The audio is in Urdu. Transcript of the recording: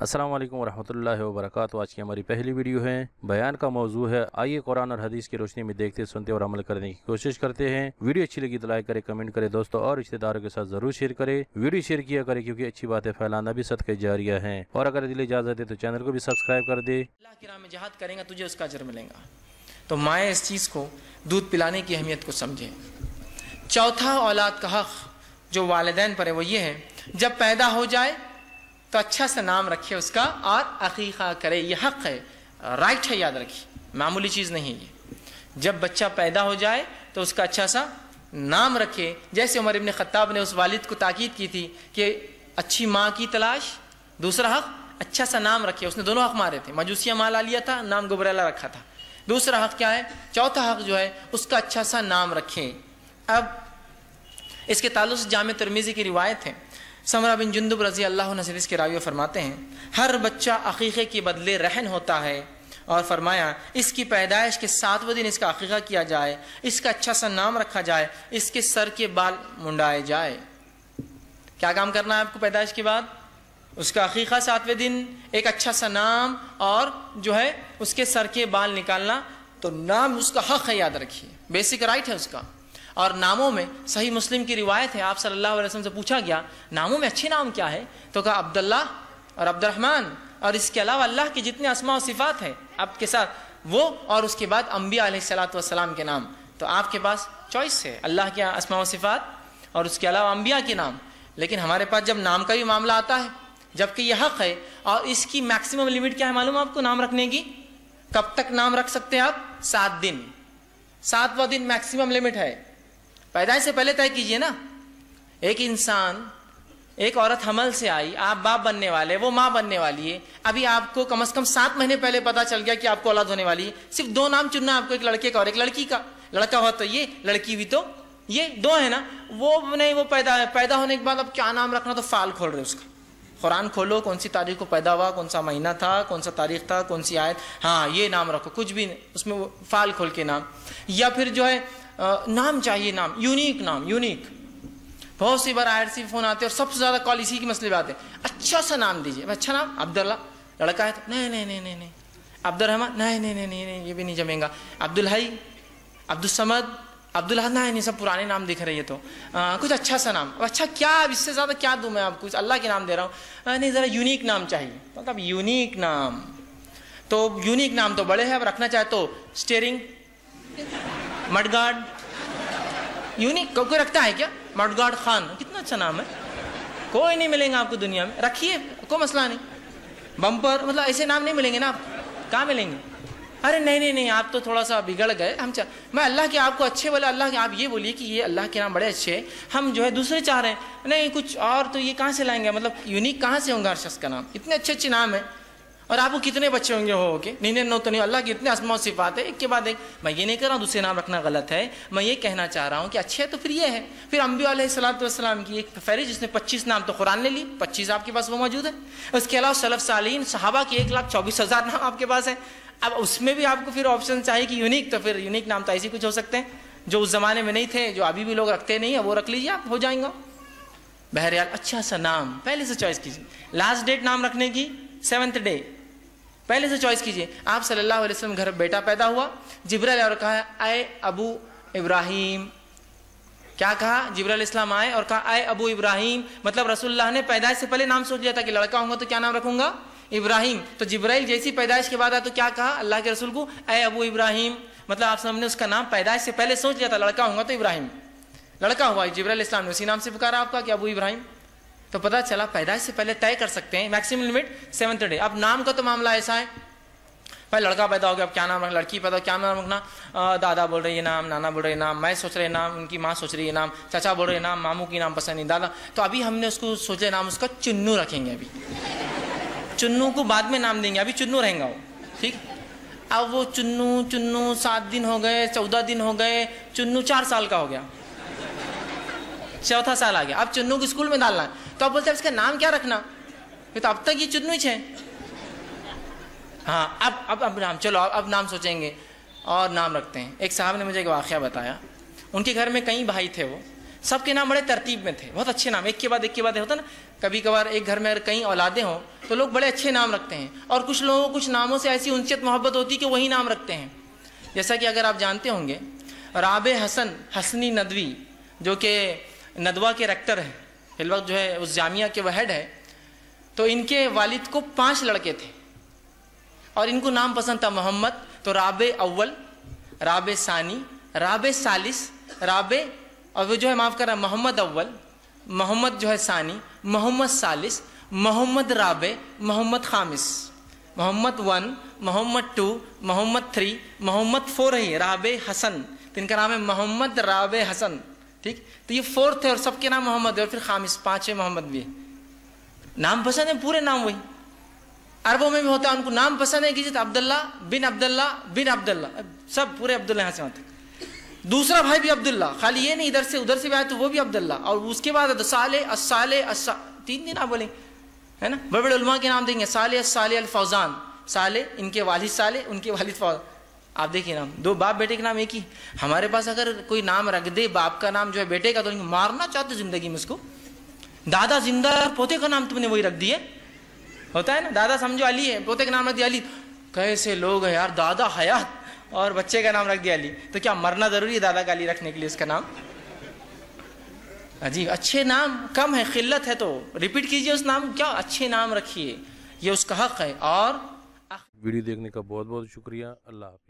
السلام علیکم ورحمۃ اللہ وبرکاتہ۔ آج کی ہماری پہلی ویڈیو ہے، بیان کا موضوع ہے آئیے قرآن اور حدیث کی روشنی میں دیکھتے، سنتے اور عمل کرنے کی کوشش کرتے ہیں۔ ویڈیو اچھی لگی تو لائک کرے، کمنٹ کرے، دوستوں اور رشتہ داروں کے ساتھ ضرور شیئر کرے۔ ویڈیو شیئر کیا کرے کیونکہ اچھی باتیں پھیلانا بھی صدقہ جاریہ ہیں، اور اگر دل اجازت ہے تو چینل کو بھی سبسکرائب کر دے۔ اللہ کی راہ میں جہاد کریں گا تجھے اس کا اجر ملے گا، تو مائیں اس چیز کو، دودھ پلانے کی اہمیت کو سمجھیں۔ چوتھا اولاد کا حق جو والدین پر ہے وہ یہ ہے، جب پیدا ہو جائے تو اچھا سا نام رکھے اس کا اور عقیقہ کرے۔ یہ حق ہے، رائٹ ہے، یاد رکھیے، معمولی چیز نہیں ہے یہ۔ جب بچہ پیدا ہو جائے تو اس کا اچھا سا نام رکھے، جیسے عمر ابن خطاب نے اس والد کو تاکید کی تھی کہ اچھی ماں کی تلاش۔ دوسرا حق، اچھا سا نام رکھے۔ اس نے دونوں حق مارے تھے، مجوسیہ مال لیا تھا، نام گبریلا رکھا تھا۔ دوسرا حق کیا ہے؟ چوتھا حق جو ہے اس کا اچھا سا نام رکھے۔ اب اس کے تعلق سے جامع ترمذی کی روایت ہے، سمرہ بن جندب رضی اللہ عنہ سے اس کے راوی فرماتے ہیں، ہر بچہ عقیقے کے بدلے رہن ہوتا ہے، اور فرمایا اس کی پیدائش کے 7ویں دن اس کا عقیقہ کیا جائے، اس کا اچھا سا نام رکھا جائے، اس کے سر کے بال منڈائے جائے۔ کیا کام کرنا ہے آپ کو پیدائش کے بعد؟ اس کا عقیقہ 7ویں دن، ایک اچھا سا نام، اور جو ہے اس کے سر کے بال نکالنا۔ تو نام اس کا حق ہے، یاد رکھیے، بیسک رائٹ ہے اس کا۔ اور ناموں میں صحیح مسلم کی روایت ہے، آپ صلی اللہ علیہ وسلم سے پوچھا گیا ناموں میں اچھے نام کیا ہے؟ تو کہا عبداللہ اور عبد الرحمن، اور اس کے علاوہ اللہ کے جتنے اسماء و صفات ہیں آپ کے ساتھ وہ، اور اس کے بعد انبیاء علیہ السلام کے نام۔ تو آپ کے پاس چوائس ہے، اللہ کے اسماء و صفات اور اس کے علاوہ انبیاء کے نام۔ لیکن ہمارے پاس جب نام کا بھی معاملہ آتا ہے، جبکہ یہ حق ہے، اور اس کی میکسیمم لمٹ کیا ہے معلوم ہے آپ کو نام رکھنے کی؟ کب تک نام رکھ سکتے ہیں آپ؟ 7 دن، 7واں دن میکسیمم لمٹ ہے۔ پیدائش سے پہلے طے کیجئے نا۔ ایک انسان، ایک عورت حمل سے آئی، آپ باپ بننے والے، وہ ماں بننے والی ہے، ابھی آپ کو کم از کم 7 مہینے پہلے پتا چل گیا کہ آپ کو اولاد ہونے والی ہے، صرف 2 نام چننا ہے آپ کو، ایک لڑکے کا اور ایک لڑکی کا۔ لڑکا ہوا تو یہ، لڑکی بھی تو یہ، 2 ہے نا۔ وہ نہیں، وہ پیدا ہونے کے بعد اب کیا نام رکھنا، تو فال کھول رہے اس کا، قرآن کھولو، کون سی تاریخ کو پیدا ہوا، کون سا مہینہ تھا، کون سا تاریخ تھا، کون سی آیت، ہاں یہ نام رکھو، کچھ بھی نہیں اس میں، وہ فال کھول کے نام۔ یا پھر جو ہے نام چاہیے، نام یونیک، نام یونیک۔ بہت سی بار IRC فون آتے ہیں اور سب سے زیادہ کال اسی کے مسئلے پہ آتے ہیں، اچھا سا نام دیجیے۔ اچھا نام عبداللہ، لڑکا ہے تو نہیں نہیں نہیں نہیں نہیں، عبد الرحمن نہیں نہیں نہیں نہیں، یہ بھی نہیں جمیں گا، عبدالحی، عبدالصمد، عبداللہ، نہیں سب پرانے نام دکھ رہے ہیں، تو کچھ اچھا سا نام۔ اب اچھا کیا، اب اس سے زیادہ کیا دوں میں آپ کو؟ اللہ کے نام دے رہا ہوں، نہیں ذرا یونیک نام چاہیے، مطلب یونیک نام۔ تو یونیک نام تو بڑے ہیں، اب رکھنا چاہے تو اسٹیئرنگ، مڈ گارڈ، یونیک کوئی رکھتا ہے کیا؟ مڈ گارڈ خان، کتنا اچھا نام ہے، کوئی نہیں ملیں گا آپ کو دنیا میں، رکھیے کوئی مسئلہ نہیں۔ بمپر، مطلب ایسے نام نہیں ملیں گے نا آپ، کہاں ملیں گے؟ ارے نہیں نہیں نہیں، آپ تو تھوڑا سا بگڑ گئے، ہم میں اللہ کے آپ کو اچھے بولے، اللہ کے آپ یہ بولیے کہ یہ اللہ کے نام بڑے اچھے ہیں، ہم جو ہے دوسرے چاہ رہے ہیں، نہیں کچھ اور، تو یہ کہاں سے لائیں گے؟ مطلب یونیک کہاں سے ہوں گا ہر شخص کا نام؟ اتنے اچھے اچھے نام ہیں، اور آپ کو کتنے بچے ہوں گے ہو کے؟ نہیں نو تو نہیں، اللہ کے اتنے اسماء و صفات ہے، ایک کے بعد ایک۔ میں یہ نہیں کہہ رہا ہوں دوسرے نام رکھنا غلط ہے، میں یہ کہنا چاہ رہا ہوں کہ اچھے تو پھر یہ ہے۔ پھر انبیاء علیہ السلام کی ایک فہرست، جس نے 25 نام تو قرآن نے لی، 25 آپ کے پاس وہ موجود ہے۔ اس کے علاوہ سلف صالحین صحابہ کی 1,24,000 نام آپ کے پاس ہے۔ اب اس میں بھی آپ کو پھر آپشن چاہیے کہ یونیک، تو پھر یونیک نام تو ایسے کچھ ہو سکتے ہیں جو اس زمانے میں نہیں تھے، جو ابھی بھی لوگ رکھتے نہیں ہیں، وہ رکھ لیجیے، آپ ہو جائیں گا۔ بہرحال اچھا سا نام پہلے سے چوائس کیجیے۔ لاسٹ ڈیٹ نام رکھنے کی 7th ڈے، پہلے سے چوائس کیجئے۔ آپ صلی اللہ علیہ وسلم گھر بیٹا پیدا ہوا، جبرائیل اور کہا اے ابو ابراہیم، کیا کہا؟ جبرائیل علیہ السلام آئے اور کہا اے ابو ابراہیم، مطلب رسول اللہ نے پیدائش سے پہلے نام سوچ لیا تھا کہ لڑکا ہوں گا تو کیا نام رکھوں گا؟ ابراہیم۔ تو جبرائیل جیسی پیدائش کے بعد آیا تو کیا کہا اللہ کے رسول کو؟ اے ابو ابراہیم، مطلب آپ نے اس کا نام پیدائش سے پہلے سوچ لیا تھا، لڑکا ہوں گا تو ابراہیم۔ لڑکا ہوا، جبرائیل علیہ السلام نے اسی نام سے پکارا آپ کا کہ ابو ابراہیم۔ تو پتہ چلا پیدائش سے پہلے طے کر سکتے ہیں، میکسیمم لمٹ 7th ڈے۔ اب نام کا تو معاملہ ایسا ہے، پہلے لڑکا پیدا ہو گیا، اب کیا نام رکھنا، لڑکی پیدا ہو کیا نام رکھنا، دادا بول رہے یہ نام، نانا بول رہے نام، میں سوچ رہے نام، ان کی ماں سوچ رہی ہے نام، چچا بول رہے نام، ماموں کی نام پسند نہیں، دادا۔ تو ابھی ہم نے اس کو سوچے نام اس کا چنو رکھیں گے، ابھی چنو کو بعد میں نام دیں گے، ابھی چنو رہیں گا وہ، ٹھیک۔ اب وہ چنو 7 دن ہو گئے، 14 دن ہو گئے، چنو 4 سال کا ہو گیا، 4تھا سال آ گیا، اب چنو کو اسکول میں ڈالنا ہے، تو اب بولتے ہیں اس کا نام کیا رکھنا؟ پھر تو اب تک یہ چنو ہی ہے، ہاں اب نام، چلو اب نام سوچیں گے اور نام رکھتے ہیں۔ ایک صاحب نے مجھے ایک واقعہ بتایا، ان کے گھر میں کئی بھائی تھے، وہ سب کے نام بڑے ترتیب میں تھے, بہت اچھے نام, ایک کے بعد ایک کے بعد ہوتا نا. کبھی کبھار ایک گھر میں اگر کئی اولادیں ہوں تو لوگ بڑے اچھے نام رکھتے ہیں, اور کچھ لوگوں کو کچھ ناموں سے ایسی انسیت محبت ہوتی ہے کہ وہی نام رکھتے ہیں. جیسا کہ اگر آپ جانتے ہوں گے رابع حسن حسنی ندوی جو کہ ندوہ کے ریکٹر ہیں فی الوقت, جو ہے اس جامعہ کے وہ ہیڈ ہے, تو ان کے والد کو 5 لڑکے تھے اور ان کو نام پسند تھا محمد. تو رابع اول, رابع ثانی, رابع ثالث, رابع, اور وہ جو ہے معاف کر رہا محمد اول, محمد جو ہے ثانی, محمد ثالث, محمد رابع, محمد خامس, محمد 1, محمد 2, محمد 3, محمد 4 ہے رابع حسن. تو ان کا نام ہے محمد رابع حسن, ٹھیک. تو یہ 4 ہے اور سب کے نام محمد ہے, اور پھر خامس 5 محمد بھی ہے. نام پسند ہے, پورے نام وہی. عربوں میں بھی ہوتا ہے, ان کو نام پسند ہے کہ عبداللہ بن عبداللہ بن عبداللہ, سب پورے عبداللہ یہاں سے وہاں تک. دوسرا بھائی بھی عبداللہ, خالی یہ نہیں ادھر سے ادھر سے بھی آئے تو وہ بھی عبداللہ, اور اس کے بعد صالح الصالح 3 دن آپ بولیں ہے نا. بڑے بڑے علماء کے نام دیں گے, صالح الصالح الفوزان, صالح ان کے والد صالح, ان کے والد فوزان. آپ دیکھیے نام, 2 باپ بیٹے کے نام ایک ہی. ہمارے پاس اگر کوئی نام رکھ دے باپ کا نام جو ہے بیٹے کا, تو مارنا چاہتے زندگی میں اس کو. دادا زندہ ہے اور پوتے کا نام تم نے وہی رکھ دیے, ہوتا ہے نا. دادا سمجھو علی ہے, پوتے کا نام رکھ دیا علی. کیسے لوگ ہیں یار, دادا حیات اور بچے کا نام رکھ دیا علی. تو کیا مرنا ضروری ہے دادا کا علی رکھنے کے لیے اس کا نام؟ عجیب. اچھے نام کم ہے, قلت ہے, تو ریپیٹ کیجئے اس نام, کیا اچھے نام رکھیے, یہ اس کا حق ہے. اور ویڈیو دیکھنے کا بہت بہت شکریہ. اللہ حافظ.